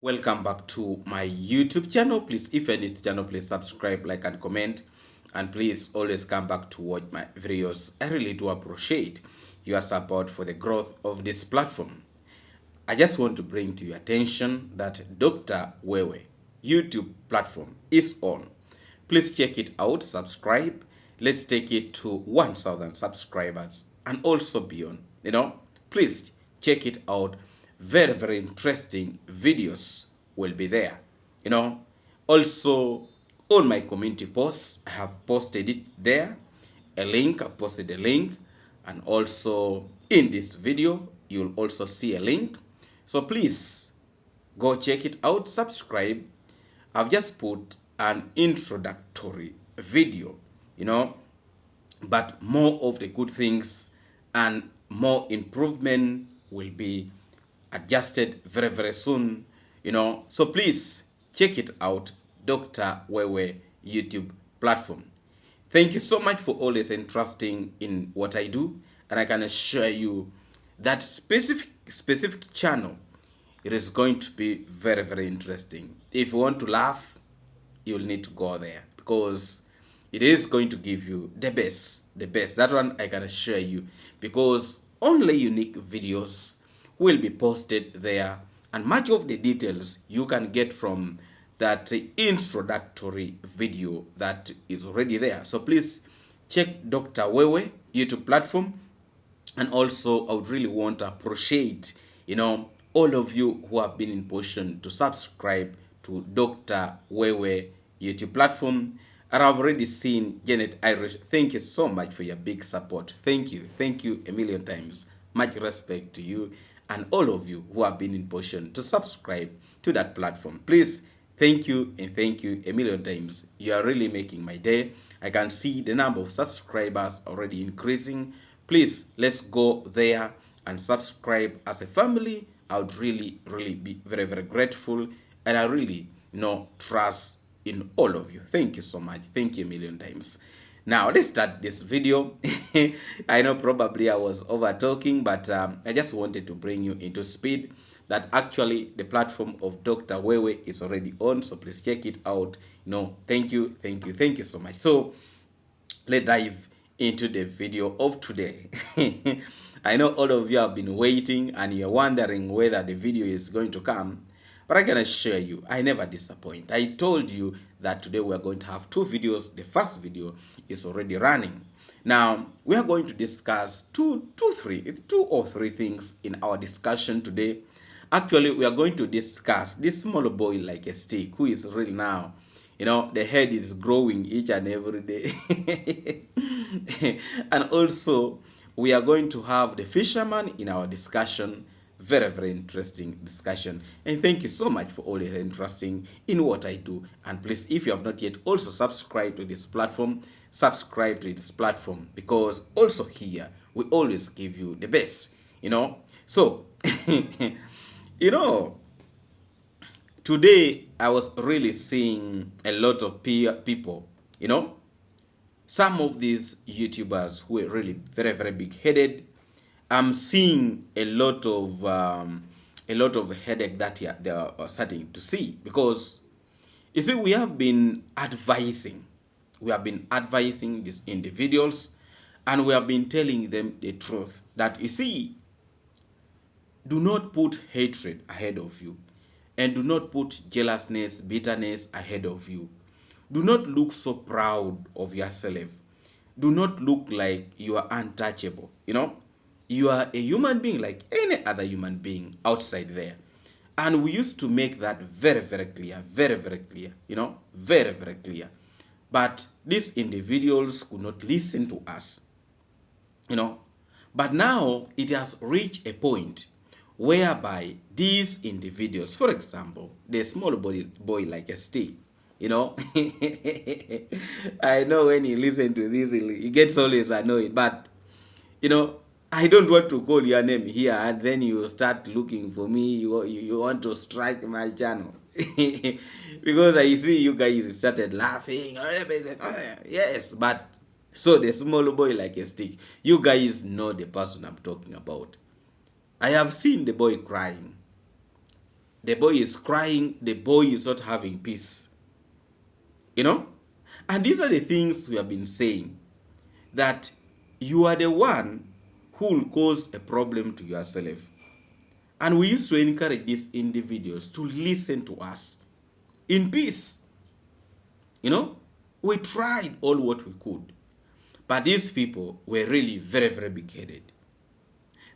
Welcome back to my YouTube channel. Please, if you're new to the channel, please subscribe, like, and comment. And please always come back to watch my videos. I really do appreciate your support for the growth of this platform. I just want to bring to your attention that Dr. Wewe YouTube platform is on. Please check it out, subscribe. Let's take it to 1,000 subscribers and also beyond. Please check it out. Very, very interesting videos will be there. Also on my community posts, I have posted it there. I've posted a link, and also in this video, you'll also see a link. So please go check it out, subscribe. I've just put an introductory video, but more of the good things and more improvement will be adjusted very, very soon, So please check it out, Dr. Wewe YouTube platform. Thank you so much for always entrusting in what I do, and I can assure you that specific channel, it is going to be very, very interesting. If you want to laugh, you'll need to go there because it is going to give you the best. That one I can assure you, because only unique videos will be posted there, and much of the details you can get from that introductory video that is already there. So please check Dr. Wewe YouTube platform. And also I would really want to appreciate all of you who have been in position to subscribe to Dr. Wewe YouTube platform. And I've already seen Janet Irish. Thank you so much for your big support. Thank you a million times. Much respect to you and all of you who have been in position to subscribe to that platform. Please, thank you and thank you a million times. You are really making my day. I can see the number of subscribers already increasing. Please, let's go there and subscribe as a family. I would really, really be very, very grateful. And I really, trust in all of you. Thank you so much. Thank you a million times. Now, let's start this video. I know probably I was over talking, but I just wanted to bring you into speed that actually the platform of Dr. Wewe is already on. So please check it out. Thank you so much. So let's dive into the video of today. I know all of you have been waiting and you're wondering whether the video is going to come, but I can assure you, I never disappoint. I told you that today we are going to have two videos. The first video is already running. Now, we are going to discuss two or three things in our discussion today. Actually, we are going to discuss this small boy like a stick who is real now. The head is growing each and every day. And also, we are going to have the fisherman in our discussion. Very, very interesting discussion. And thank you so much for always interesting in what I do. And please, if you have not yet also subscribed to this platform, subscribe to this platform, because also here we always give you the best. So today I was really seeing a lot of people, some of these YouTubers who are really very, very big-headed. I'm seeing a lot of headache that they are starting to see, because you see, we have been advising these individuals, and we have been telling them the truth that, you see, do not put hatred ahead of you, and do not put jealousness, bitterness ahead of you. Do not look so proud of yourself. Do not look like you are untouchable. You are a human being like any other human being outside there. And we used to make that very, very clear, very, very clear, very, very clear. But these individuals could not listen to us, But now it has reached a point whereby these individuals, for example, the small boy like a stick, I know when you listen to this, he gets always annoyed, but, I don't want to call your name here and then you start looking for me, you want to strike my channel. Because I see you guys started laughing. Yes, but so the small boy like a stick, you guys know the person I'm talking about. I have seen the boy crying. The boy is crying. The boy is not having peace. You know? And these are the things we have been saying, that you are the one who will cause a problem to yourself. And we used to encourage these individuals to listen to us in peace. You know, we tried all what we could, but these people were really very, very big-headed.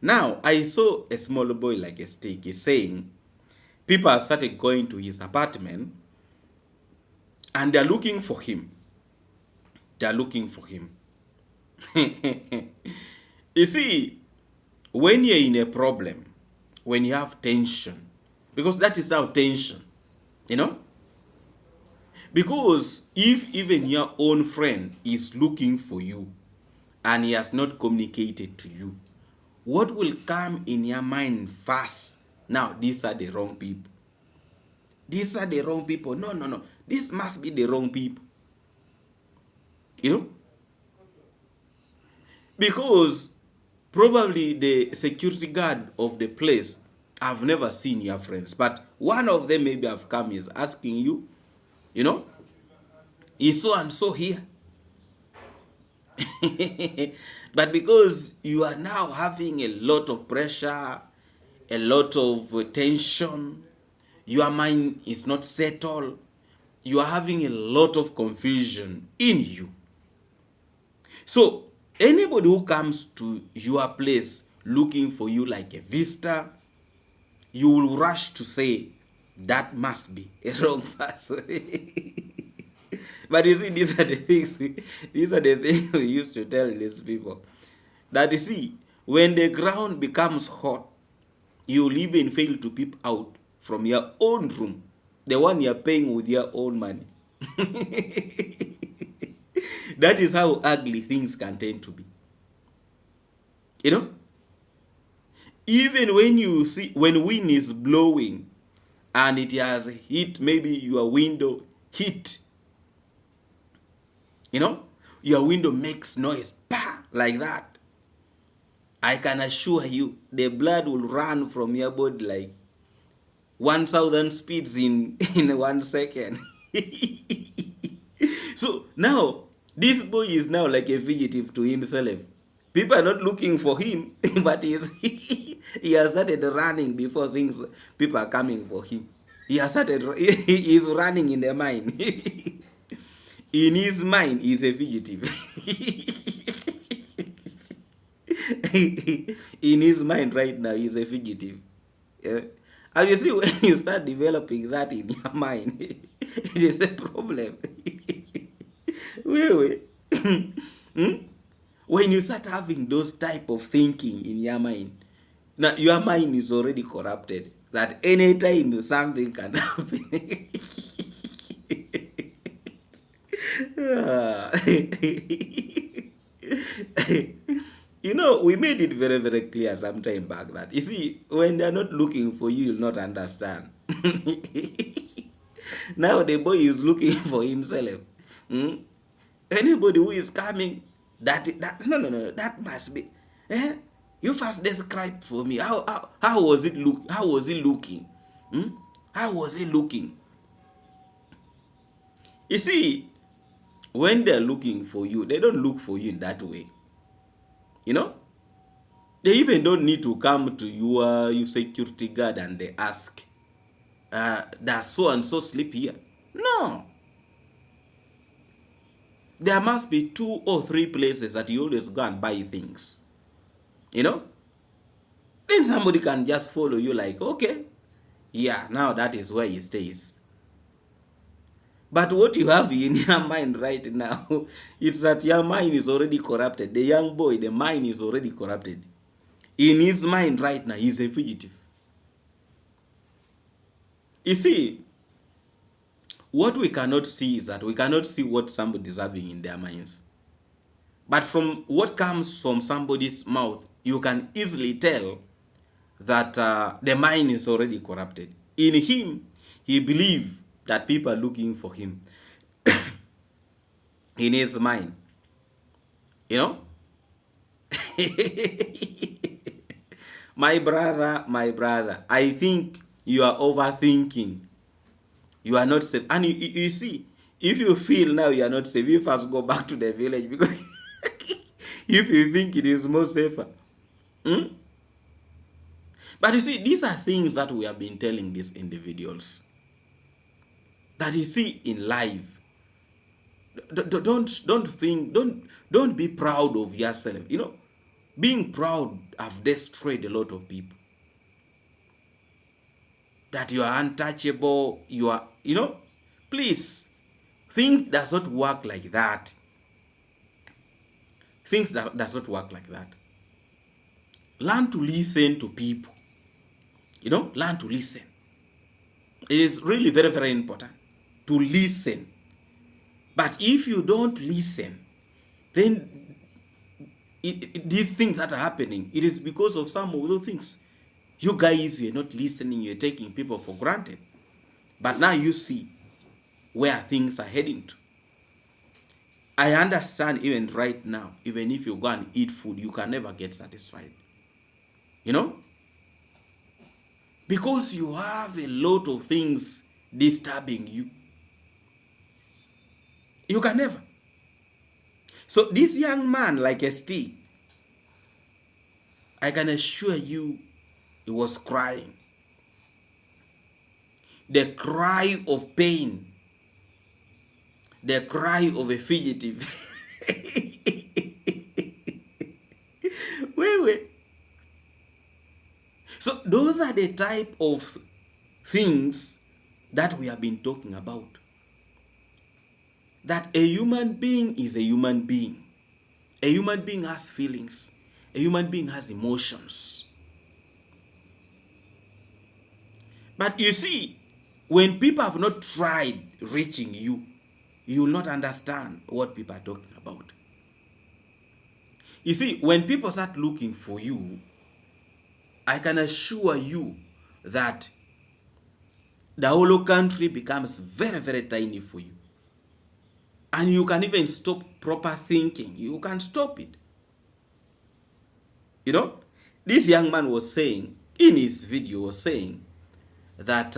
Now, I saw a small boy like a stick is saying, people have started going to his apartment and they're looking for him. They're looking for him. You see, when you're in a problem, when you have tension, because that is now tension, you know? Because if even your own friend is looking for you and he has not communicated to you, what will come in your mind first? Now, these are the wrong people. These are the wrong people. No, no, no. This must be the wrong people. You know? Because probably the security guard of the place have never seen your friends. But one of them maybe have come is asking you, you know, is so and so here? But because you are now having a lot of pressure, a lot of tension, your mind is not settled, you are having a lot of confusion in you. So anybody who comes to your place looking for you like a visitor, you will rush to say, that must be a wrong person. But you see, these are the things we used to tell these people. That you see, when the ground becomes hot, you'll even fail to peep out from your own room, the one you're paying with your own money. That is how ugly things can tend to be. You know? Even when you see, when wind is blowing and it has hit maybe your window, hit, you know, your window makes noise, bah, like that. I can assure you, the blood will run from your body like 1,000 speeds in 1 second. So now, this boy is now like a fugitive to himself. People are not looking for him, but he has started running before people are coming for him. He has started, he is running in the mind. In his mind, he's a fugitive. In his mind right now, he's a fugitive. Yeah? And you see, when you start developing that in your mind, it is a problem. Wait. When you start having those type of thinking in your mind, now your mind is already corrupted. That anytime something can happen. You know, we made it very, very clear some time back that, you see, when they're not looking for you, you'll not understand. Now the boy is looking for himself. Anybody who is coming, no, that must be. You first describe for me how was it look? How was he looking? How was he looking? You see, when they're looking for you, they don't look for you in that way. You know, they even don't need to come to your security guard and they ask, does so and so sleep here? No. There must be 2 or 3 places that you always go and buy things. You know? Then somebody can just follow you like, okay, yeah, now that is where he stays. But what you have in your mind right now, it's that your mind is already corrupted. The young boy, the mind is already corrupted. In his mind right now, he's a fugitive. You see, what we cannot see is that we cannot see what somebody is having in their minds. But from what comes from somebody's mouth, you can easily tell that the mind is already corrupted. In him, he believes that people are looking for him. In his mind. You know? My brother, I think You are overthinking. You are not safe. And you see, if you feel now you are not safe, you first go back to the village, because if you think it is more safer. But you see, these are things that we have been telling these individuals. That you see in life, don't be proud of yourself. You know, being proud have destroyed a lot of people. That you are untouchable, please, things does not work like that. Things that does not work like that. Learn to listen to people. Learn to listen. It is really very, very important to listen. But if you don't listen, then these things that are happening, it is because of some of those things. You guys, you're not listening, you're taking people for granted. But now you see where things are heading to. I understand even right now, even if you go and eat food, you can never get satisfied. Because you have a lot of things disturbing you. You can never. So this young man, like a stick, I can assure you, he was crying. The cry of pain. The cry of a fugitive. Wait. So those are the type of things that we have been talking about. That a human being is a human being. A human being has feelings. A human being has emotions. But you see, when people have not tried reaching you, you will not understand what people are talking about. You see, when people start looking for you, I can assure you that the whole country becomes very, very tiny for you. And you can even stop proper thinking. You can stop it. This young man was saying, in his video, was saying that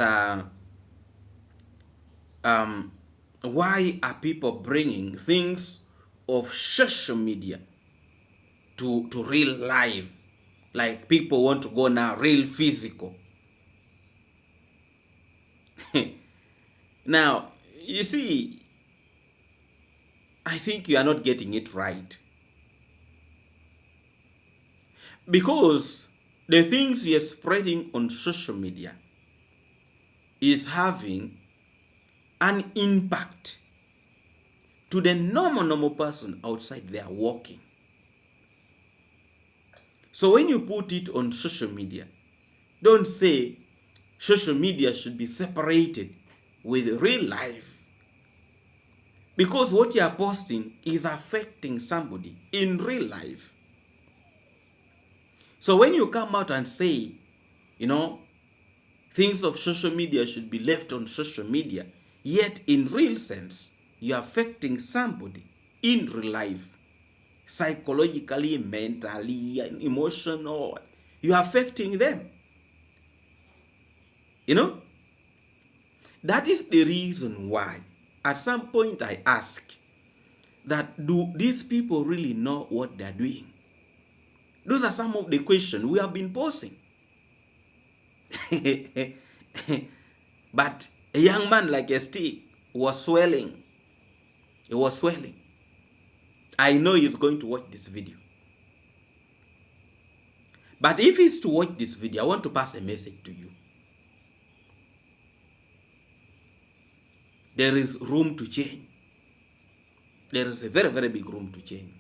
why are people bringing things of social media to real life? Like people want to go now real physical. Now, you see, I think you are not getting it right. Because the things you're spreading on social media is having an impact to the normal person outside there walking. So when you put it on social media, don't say social media should be separated with real life. Because what you are posting is affecting somebody in real life. So when you come out and say, things of social media should be left on social media, yet in real sense, you're affecting somebody in real life. Psychologically, mentally, emotional, you're affecting them. That is the reason why at some point I ask that, do these people really know what they're doing? Those are some of the questions we have been posing. But a young man like a stick was swelling. He was swelling. I know he's going to watch this video. But if he's to watch this video, I want to pass a message to you. There is room to change. There is a very, very big room to change.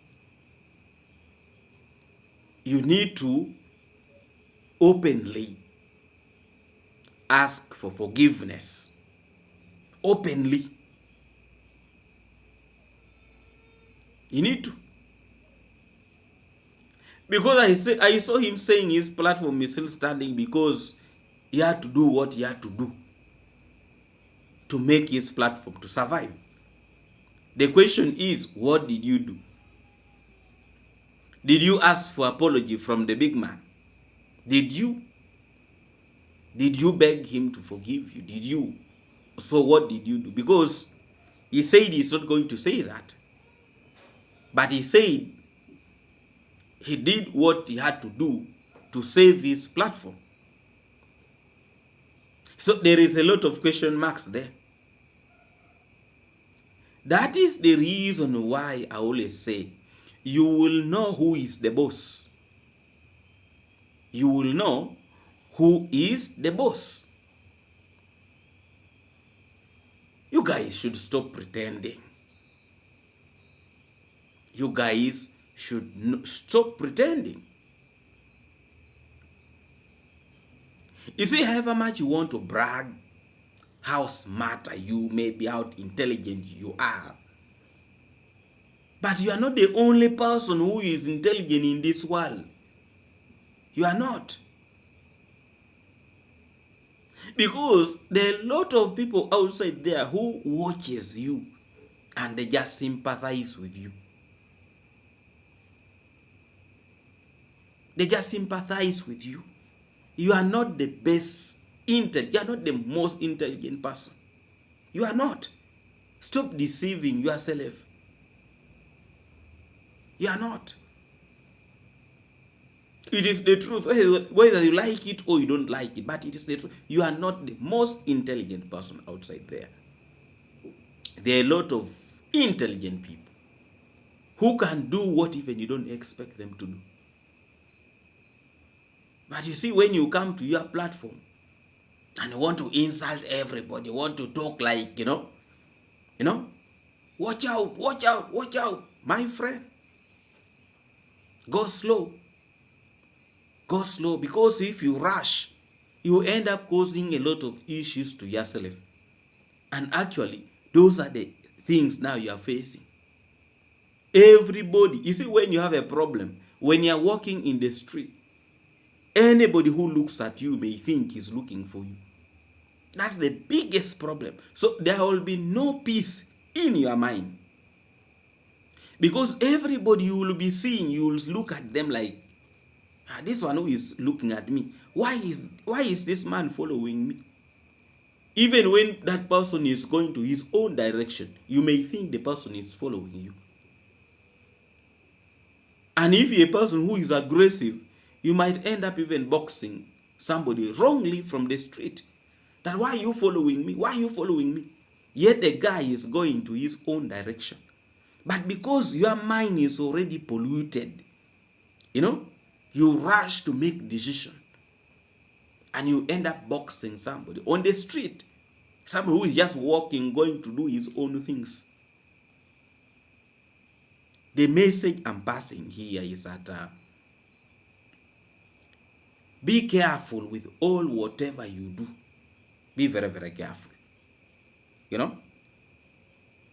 You need to openly ask for forgiveness. Openly. You need to. Because I saw him saying his platform is still standing because he had to do what he had to do to make his platform to survive. The question is, what did you do? Did you ask for apology from the big man? Did you? Did you beg him to forgive you? Did you? So what did you do? Because he said he's not going to say that. But he said he did what he had to do to save his platform. So there is a lot of question marks there. That is the reason why I always say you will know who is the boss. You will know who is the boss. You guys should stop pretending. You guys should stop pretending. You see, however much you want to brag, how smart are you, maybe how intelligent you are, but you are not the only person who is intelligent in this world. You are not. Because there are a lot of people outside there who watches you and they just sympathize with you. They just sympathize with you. You are not the best, you are not the most intelligent person. You are not. Stop deceiving yourself. You are not. It is the truth, whether you like it or you don't like it, but it is the truth. You are not the most intelligent person outside there. There are a lot of intelligent people who can do what even you don't expect them to do. But you see, when you come to your platform and you want to insult everybody, you want to talk like, watch out, watch out, watch out, my friend. Go slow. Go slow, because if you rush, you end up causing a lot of issues to yourself. And actually, those are the things now you are facing. Everybody, you see, when you have a problem, when you are walking in the street, anybody who looks at you may think he's looking for you. That's the biggest problem. So there will be no peace in your mind. Because everybody you will be seeing, you will look at them like, this one who is looking at me, why is this man following me? Even when that person is going to his own direction, you may think the person is following you. And if you're a person who is aggressive, you might end up even boxing somebody wrongly from the street. That, why are you following me? Why are you following me? Yet the guy is going to his own direction. But because your mind is already polluted, you rush to make decision. And you end up boxing somebody on the street. Somebody who is just walking, going to do his own things. The message I'm passing here is that be careful with all whatever you do. Be very, very careful.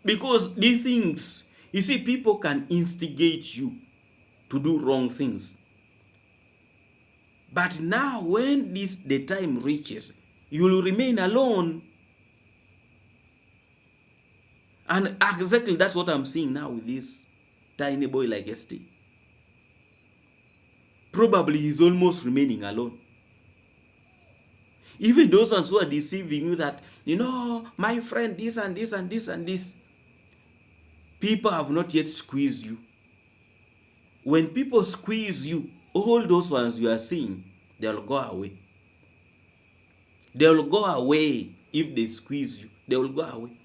Because these things, you see, people can instigate you to do wrong things. But now when the time reaches, you will remain alone. And exactly that's what I'm seeing now with this tiny boy like ST. Probably he's almost remaining alone. Even those ones who are deceiving you that, my friend, this and this and this and this. People have not yet squeezed you. When people squeeze you, all those ones you are seeing, they'll go away. They'll go away if they squeeze you. They will go away.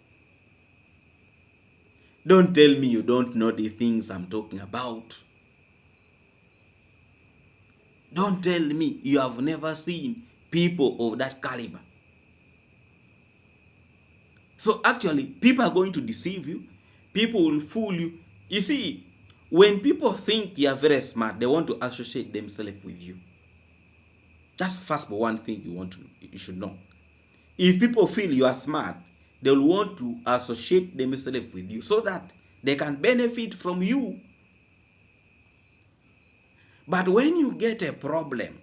Don't tell me you don't know the things I'm talking about. Don't tell me you have never seen people of that caliber. So actually, people are going to deceive you. People will fool you. You see, when people think you are very smart, they want to associate themselves with you. That's first one thing you should know. If people feel you are smart, they will want to associate themselves with you so that they can benefit from you. But when you get a problem,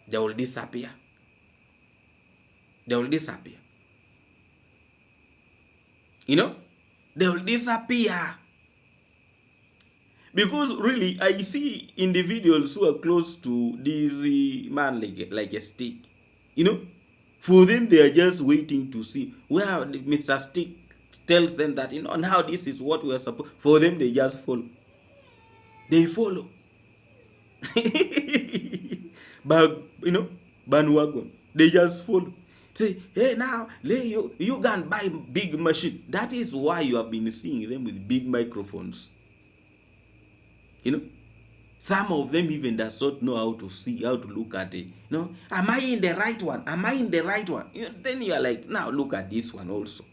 they will disappear. They will disappear. They will disappear. Because really, I see individuals who are close to this man like a stick. You know, for them, they are just waiting to see where Mr. Stick tells them that, now this is what we are supposed. For them, they just follow. They follow. But bandwagon. They just follow. Say, hey, now you can buy big machine. That is why you have been seeing them with big microphones. Some of them even does not know how to see, how to look at it. Am I in the right one? Am I in the right one? Then you are like, now look at this one also.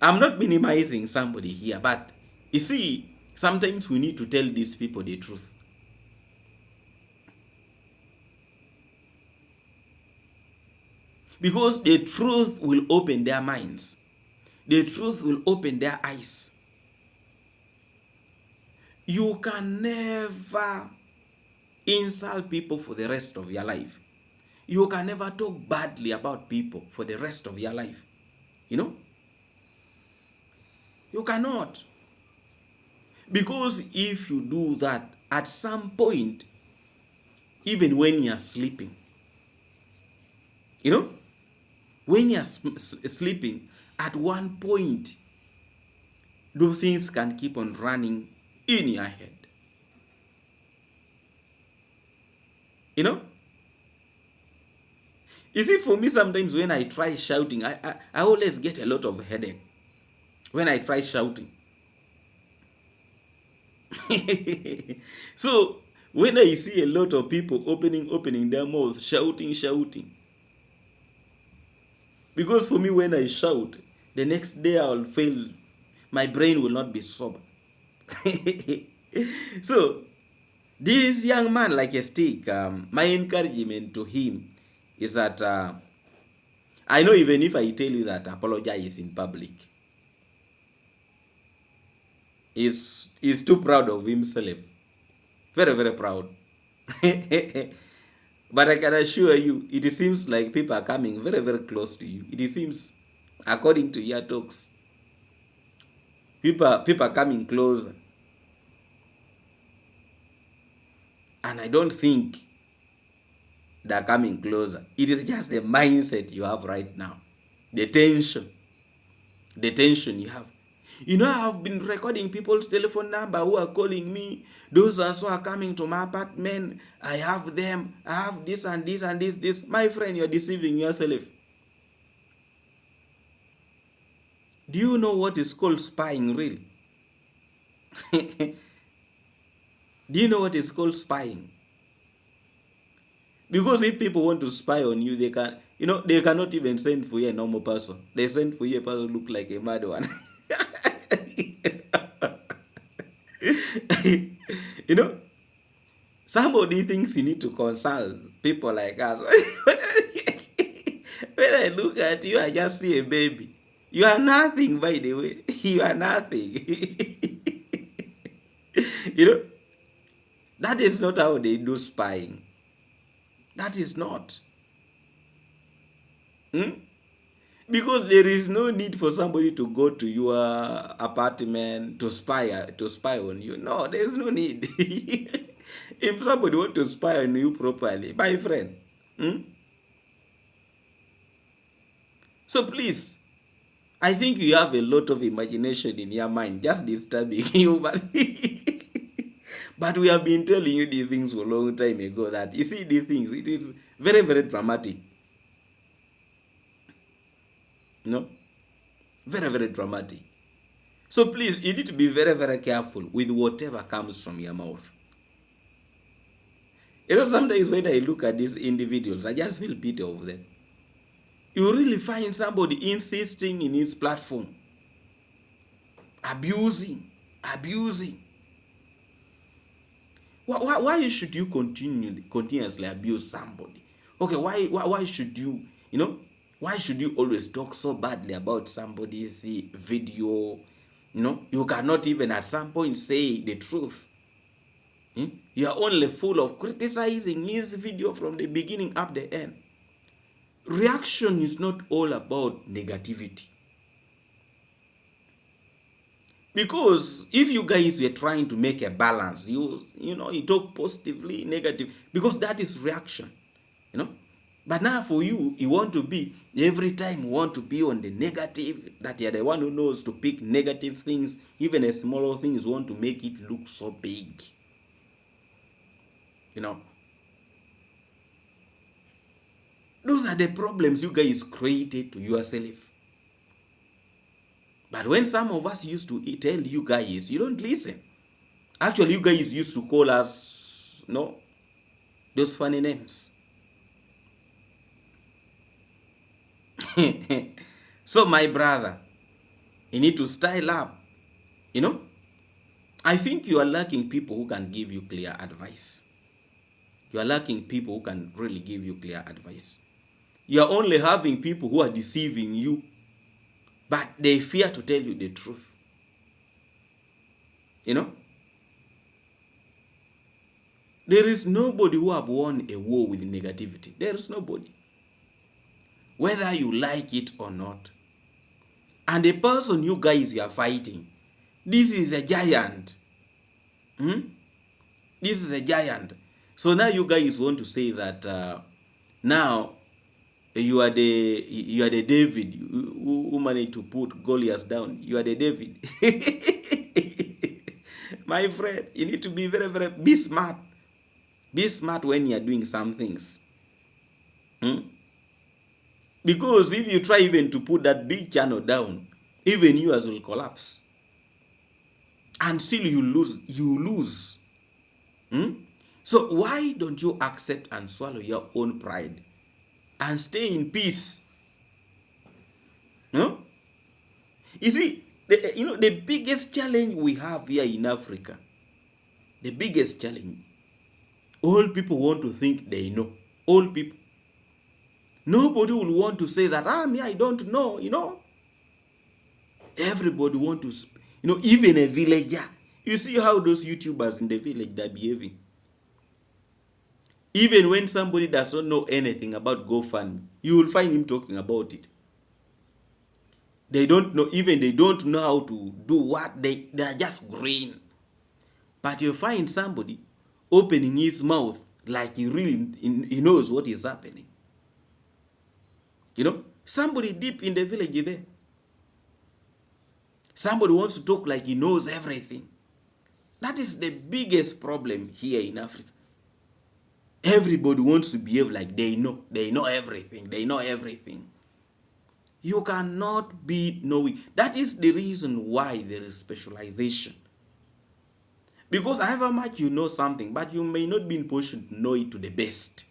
I'm not minimizing somebody here, but you see, sometimes we need to tell these people the truth. Because the truth will open their minds. The truth will open their eyes. You can never insult people for the rest of your life. You can never talk badly about people for the rest of your life. You cannot. Because if you do that, at some point, even when you're sleeping, when you're sleeping, at one point, those things can keep on running in your head. You see, for me, sometimes when I try shouting, I always get a lot of headache when I try shouting. So when I see a lot of people opening their mouth, shouting, because for me, when I shout, the next day I will feel my brain will not be sober. So this young man, like a stick, my encouragement to him is that I know even if I tell you that apologize in public, he's too proud of himself. Very, very proud. But I can assure you, it seems like people are coming very, very close to you. It seems, according to your talks, people are coming closer. And I don't think they're coming closer. It is just the mindset you have right now. The tension you have. I have been recording people's telephone number who are calling me. Those also are coming to my apartment. I have them. I have this and this and this. My friend, you're deceiving yourself. Do you know what is called spying, really? Do you know what is called spying? Because if people want to spy on you, they can, they cannot even send for you a normal person. They send for you a person who look like a mad one. Somebody thinks you need to consult people like us. When I look at you, I just see a baby. You are nothing, by the way. You are nothing. That is not how they do spying. That is not. Because there is no need for somebody to go to your apartment to spy on you. No, there is no need. If somebody wants to spy on you properly, my friend. So please, I think you have a lot of imagination in your mind, just disturbing you. But we have been telling you these things for a long time ago that you see these things, it is very, very dramatic. Very, very dramatic. So please, you need to be very, very careful with whatever comes from your mouth. Sometimes when I look at these individuals, I just feel pity of them. You really find somebody insisting in his platform, abusing. Why should you continuously abuse somebody? Okay, why should you, why should you always talk so badly about somebody's video? You cannot even at some point say the truth. You are only full of criticizing his video from the beginning up the end. Reaction is not all about negativity. Because if you guys were trying to make a balance, you talk positively, negative, because that is reaction, you know. But now for you, you want to be every time you want to be on the negative, that you're the one who knows to pick negative things, even a smaller things, want to make it look so big. You know. Those are the problems you guys created to yourself. But when some of us used to tell you guys, you don't listen. Actually, you guys used to call us, those funny names. So, my brother, you need to style up. I think you are lacking people who can give you clear advice. You are lacking people who can really give you clear advice. You are only having people who are deceiving you, but they fear to tell you the truth. There is nobody who have won a war with negativity. There is nobody. Whether you like it or not. And the person you guys are fighting, this is a giant. This is a giant. So now you guys want to say that now you are the David who managed to put Goliath down. You are the David. My friend, you need to be very, very, be smart. Be smart when you are doing some things. Because if you try even to put that big channel down, even yours will collapse. And still you lose. So why don't you accept and swallow your own pride and stay in peace? You see, the biggest challenge we have here in Africa, the biggest challenge, all people want to think they know. All people. Nobody will want to say that, me, I don't know, Everybody want to, even a villager. You see how those YouTubers in the village, they're behaving. Even when somebody does not know anything about GoFundMe, you will find him talking about it. They don't know, even they don't know how to do what, they are just green. But you find somebody opening his mouth like he knows what is happening. Somebody deep in the village there. Somebody wants to talk like he knows everything. That is the biggest problem here in Africa. Everybody wants to behave like they know everything. They know everything. You cannot be knowing. That is the reason why there is specialization. Because however much you know something, but you may not be in position to know it to the best.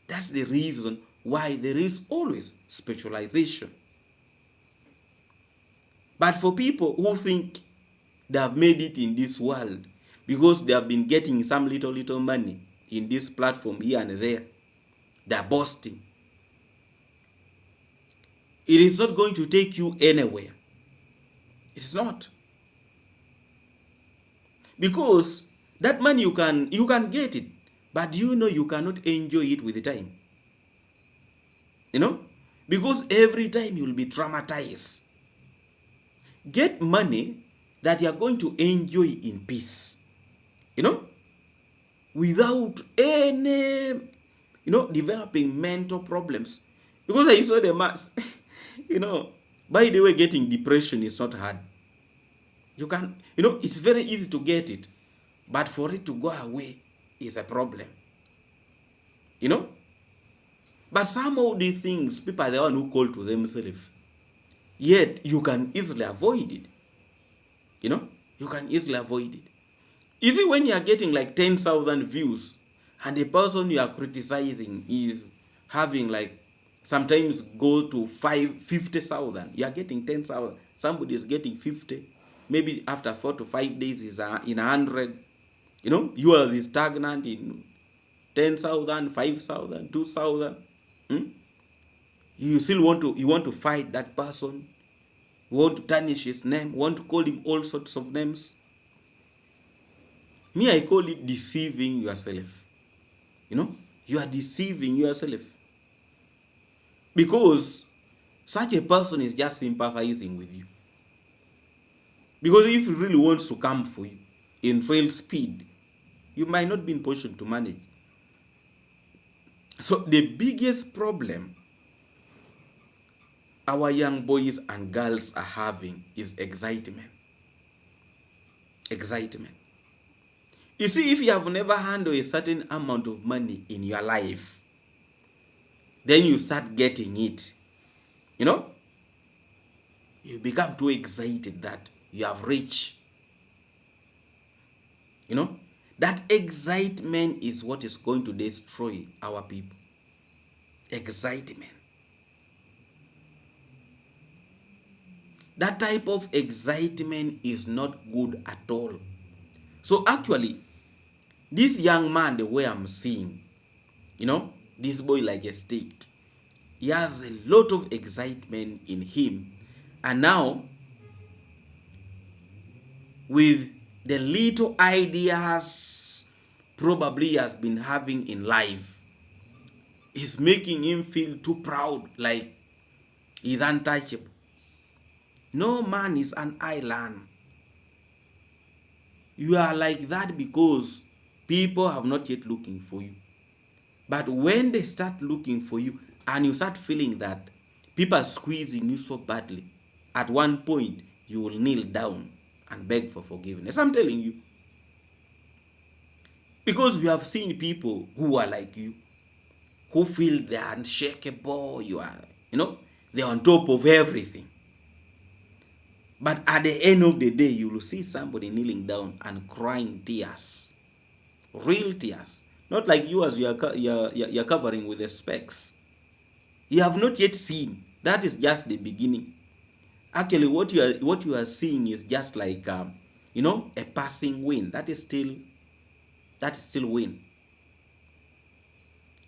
That's the reason why there is always specialization. But for people who think they have made it in this world because they have been getting some little money in this platform here and there, they're boasting. It is not going to take you anywhere. It's not. Because that money you can get it, but you cannot enjoy it with the time. Because every time you'll be traumatized. Get money that you're going to enjoy in peace. Without any, developing mental problems. Because I saw the mass, by the way, getting depression is not hard. You can, it's very easy to get it. But for it to go away is a problem. But some of the things, people are the one who call to themselves. Yet, you can easily avoid it. You can easily avoid it. You see, when you are getting like 10,000 views, and the person you are criticizing is having like, sometimes go to 50,000, you are getting 10,000. Somebody is getting 50. Maybe after 4 to 5 days is in 100. Yours is stagnant in 10,000, 5,000, 2,000. You still want to fight that person. You want to tarnish his name. Want to call him all sorts of names. Me, I call it deceiving yourself. You are deceiving yourself. Because such a person is just sympathizing with you. Because if it really wants to come for you in real speed, you might not be in position to manage. So the biggest problem our young boys and girls are having is excitement. Excitement. You see, if you have never handled a certain amount of money in your life, then you start getting it, you know, you become too excited that you have reached, you know, that excitement is what is going to destroy our people. Excitement. That type of excitement is not good at all. So actually, this young man, the way I'm seeing, you know, this boy like a stick, he has a lot of excitement in him. And now, with the little ideas probably he has been having in life, is making him feel too proud, like he's untouchable. No man is an island. You are like that because people have not yet looking for you. But when they start looking for you and you start feeling that people are squeezing you so badly, at one point you will kneel down and beg for forgiveness. I'm telling you. Because we have seen people who are like you, who feel they are unshakable, you are, you know, they're on top of everything. But at the end of the day, you will see somebody kneeling down and crying tears. Real tears. Not like you as you're covering with the specs. You have not yet seen. That is just the beginning. Actually, what you are seeing is just like you know, a passing wind. That is still wind.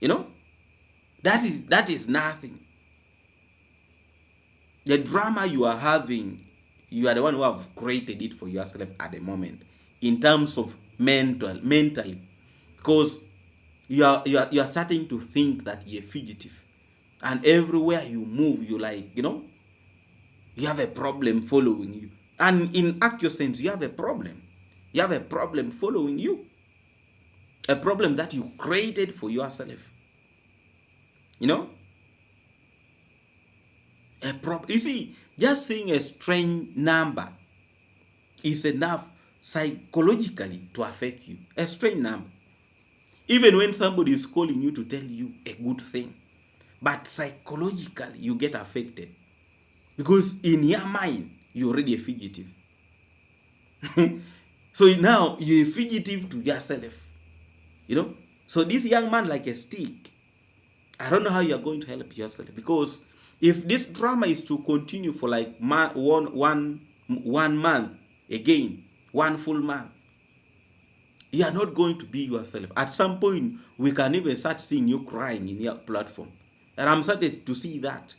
You know, that is nothing. The drama you are having, you are the one who have created it for yourself at the moment, in terms of mentally, because you are starting to think that you're a fugitive, and everywhere you move, you like, you know, you have a problem following you, and in actual sense, you have a problem. You have a problem following you, a problem that you created for yourself. You know, a problem. You see, just seeing a strange number is enough psychologically to affect you. A strange number. Even when somebody is calling you to tell you a good thing, but psychologically you get affected because in your mind you're already a fugitive. So now you're a fugitive to yourself. You know? So this young man, like a stick, I don't know how you're going to help yourself, because if this drama is to continue for like one month again, one full month, you are not going to be yourself. At some point, we can even start seeing you crying in your platform. And I'm starting to see that.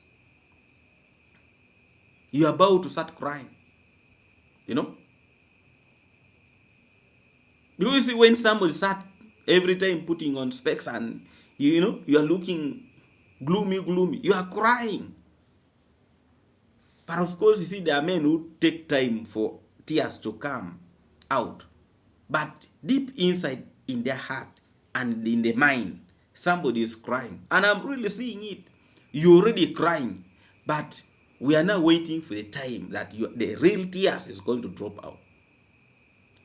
You're about to start crying. You know? Because you see, when somebody start every time putting on specs and you know, you are looking gloomy, you are crying. But of course, you see, there are men who take time for tears to come out. But deep inside in their heart and in the mind, somebody is crying. And I'm really seeing it. You're already crying. But we are now waiting for the time that the real tears is going to drop out.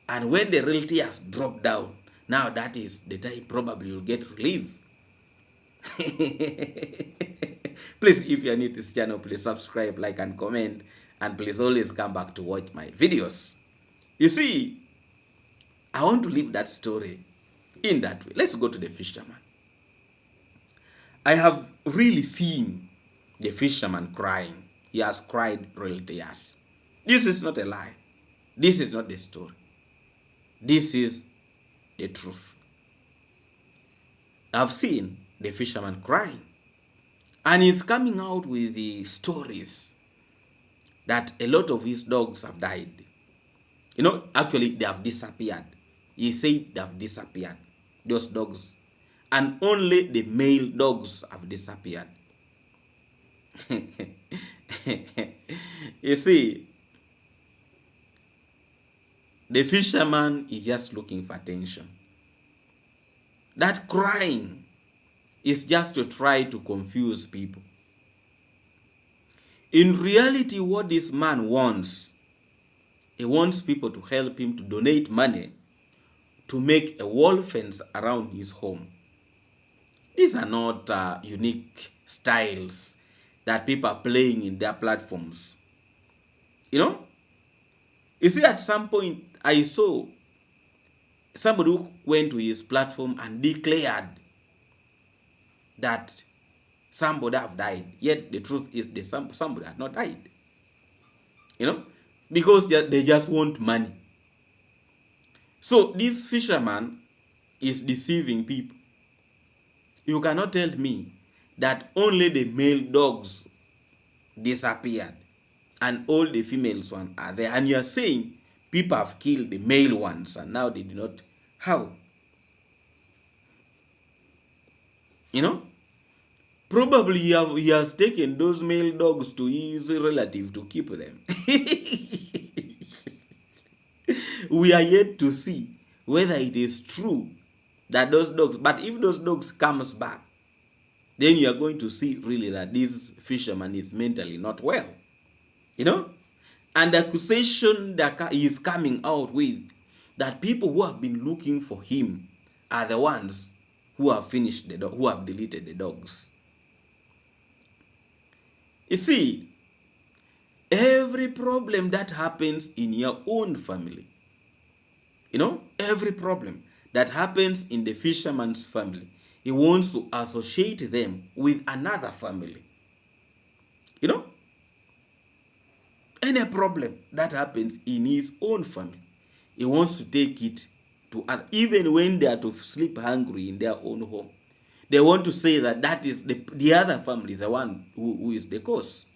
And when the real tears drop down, now that is the time probably you'll get relief. Please, if you are new to this channel, please subscribe, like, and comment. And please always come back to watch my videos. You see, I want to leave that story in that way. Let's go to the fisherman. I have really seen the fisherman crying. He has cried real tears. This is not a lie. This is not the story. This is the truth. I've seen the fisherman crying. And he's coming out with the stories that a lot of his dogs have died. You know, actually, they have disappeared. He said they have disappeared, those dogs. And only the male dogs have disappeared. You see, The fisherman is just looking for attention. That crying is just to try to confuse people. In reality, what this man wants, he wants people to help him to donate money to make a wall fence around his home. These are not unique styles that people are playing in their platforms. You know, you see, at some point, I saw somebody who went to his platform and declared that somebody have died. Yet the truth is that somebody had not died. You know, because they just want money. So this fisherman is deceiving people. You cannot tell me that only the male dogs disappeared and all the females ones are there, and you are saying people have killed the male ones and now they do not. How? You know, probably he has taken those male dogs to his relative to keep them. We are yet to see whether it is true that those dogs, but if those dogs comes back, then you are going to see really that this fisherman is mentally not well. You know, and the accusation that he is coming out with, that people who have been looking for him are the ones who have finished the dog, who have deleted the dogs. You see, every problem that happens in your own family, you know, every problem that happens in the fisherman's family, he wants to associate them with another family. You know, any problem that happens in his own family, he wants to take it to other, even when they are to sleep hungry in their own home. They want to say that that is the other family is the one who is the cause.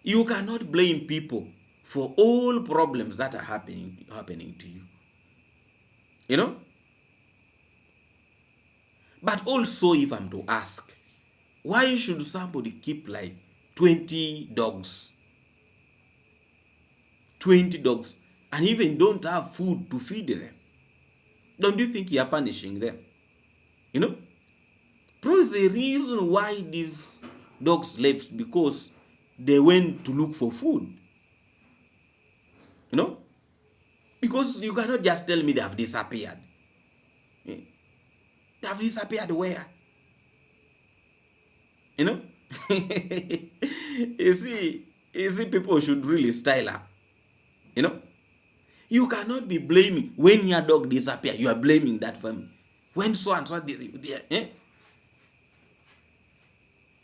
You cannot blame people for all problems that are happening to you. You know? But also, if I'm to ask, why should somebody keep like 20 dogs? 20 dogs, and even don't have food to feed them? Don't you think you are punishing them? You know? Probably the reason why these dogs left, because they went to look for food. You know? Because you cannot just tell me they have disappeared. They have disappeared where? You know? you see, people should really style up. You know? You cannot be blaming when your dog disappear. You are blaming that family. When so and so,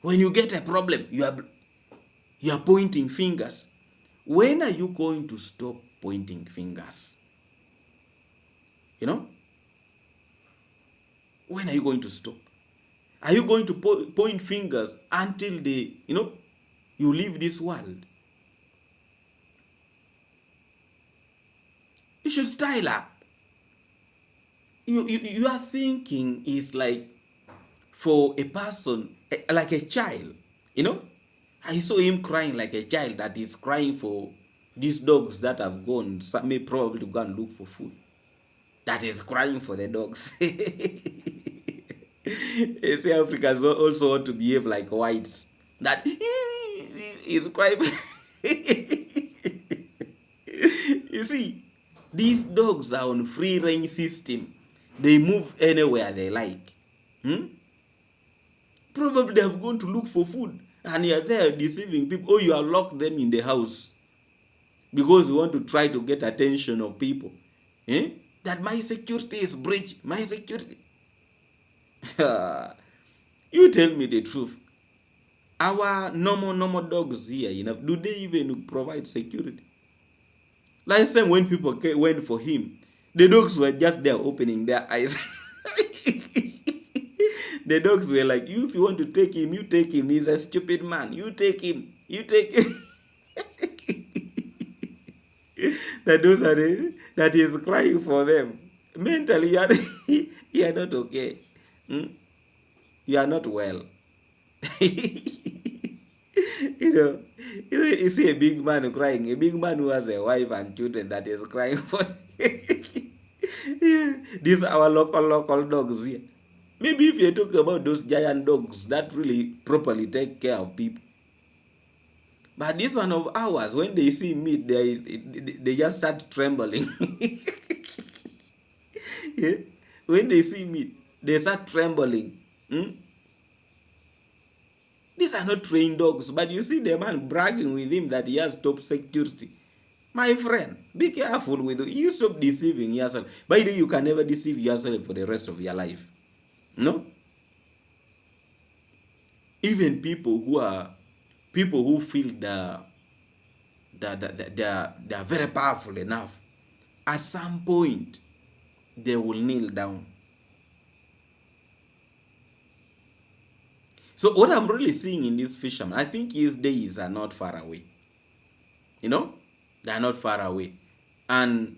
when you get a problem, you are pointing fingers. When are you going to stop pointing fingers? You know? When are you going to stop? Are you going to point fingers until you leave this world? You should style up. Your thinking is like for a person, like a child, you know? I saw him crying like a child that is crying for these dogs that have gone, may probably to go and look for food. That is crying for the dogs. You see, Africans also want to behave like whites. That is crying. You see, these dogs are on free range system. They move anywhere they like. Probably they have gone to look for food, and you are there deceiving people. Oh, you have locked them in the house because you want to try to get attention of people. That my security is breached. My security. You tell me the truth. Our normal dogs here, do they even provide security? Last time when people went for him, the dogs were just there opening their eyes. The dogs were like, if you want to take him, you take him. He's a stupid man. You take him. You take him. That is crying for them. Mentally, you are not okay. You are not well. You know, you see a big man crying, a big man who has a wife and children that is crying for. Yeah, these are our local dogs here. Maybe if you talk about those giant dogs that really properly take care of people. But this one of ours, when they see meat, they just start trembling. Yeah? When they see meat, they start trembling. Hmm? These are not trained dogs, but you see the man bragging with him that he has top security. My friend, be careful with it. You stop deceiving yourself. By the way, you can never deceive yourself for the rest of your life. No? Even people who feel they are very powerful enough, at some point they will kneel down. So what I'm really seeing in this fisherman, I think his days are not far away. You know, they are not far away. And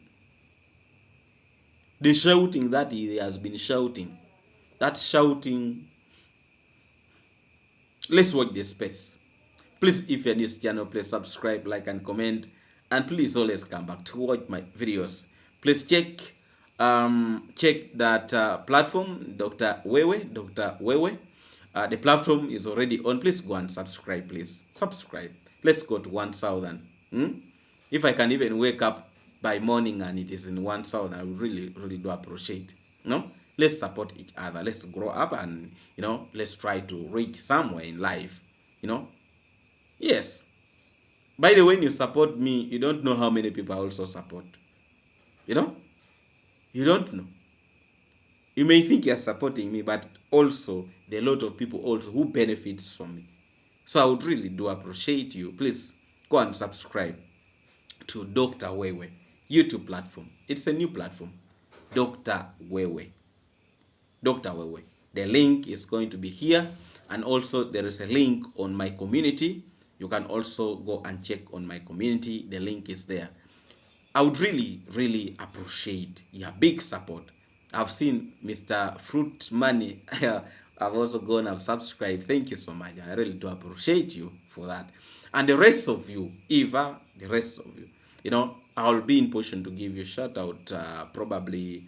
the shouting that he has been shouting, that shouting, let's watch this space. Please, if you're new to this channel, please subscribe, like, and comment. And please always come back to watch my videos. Please check that platform, Dr. Wewe. The platform is already on. Please go and subscribe, please. Subscribe. Let's go to 1,000. If I can even wake up by morning and it is in 1,000, I would really do appreciate. No? Let's support each other. Let's grow up and, let's try to reach somewhere in life. Yes. By the way, when you support me, you don't know how many people I also support. You don't know. You may think you're supporting me, but also there are a lot of people also who benefits from me. So I would really do appreciate you. Please go and subscribe to Dr. Wewe YouTube platform. It's a new platform. Dr. Wewe. Dr. Wewe. The link is going to be here, and also there is a link on my community. You can also go and check on my community. The link is there. I would really appreciate your big support. I've seen Mr. Fruit Money. I've also gone and subscribed. Thank you so much. I really do appreciate you for that. And the rest of you, Eva, the rest of you, I'll be in position to give you a shout out probably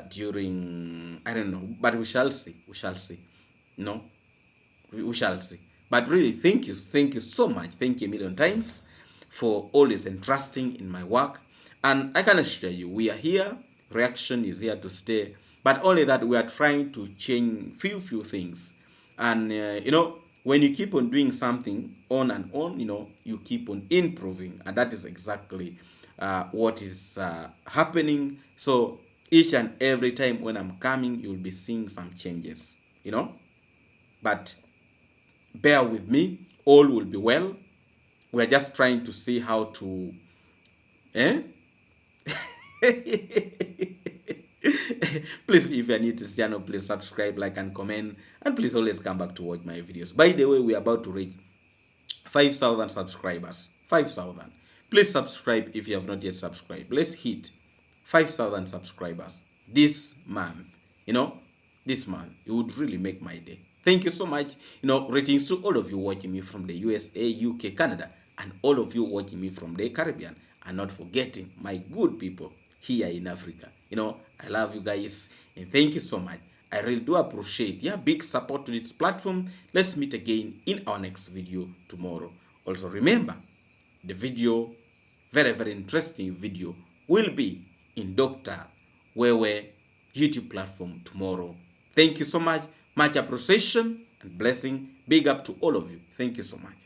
during, I don't know, but we shall see. We shall see. No, we shall see. But really, thank you so much. Thank you a million times for always entrusting in my work. And I can assure you, we are here. Reaction is here to stay. But only that we are trying to change few things. And, when you keep on doing something on and on, you keep on improving. And that is exactly what is happening. So each and every time when I'm coming, you'll be seeing some changes, But bear with me, all will be well. We're just trying to see how to please, if you're new to this channel, please subscribe, like, and comment, and please always come back to watch my videos. By the way, we're about to reach 5,000 subscribers. 5,000. Please subscribe if you have not yet subscribed. Let's hit 5,000 subscribers this month. This month, it would really make my day. Thank you so much. Greetings to all of you watching me from the USA, UK, Canada, and all of you watching me from the Caribbean, and not forgetting my good people here in Africa. I love you guys, and thank you so much. I really do appreciate your big support to this platform. Let's meet again in our next video tomorrow. Also remember, the video, very interesting video, will be in Dr. Wewe YouTube platform tomorrow. Thank you so much. Much appreciation and blessing. Big up to all of you. Thank you so much.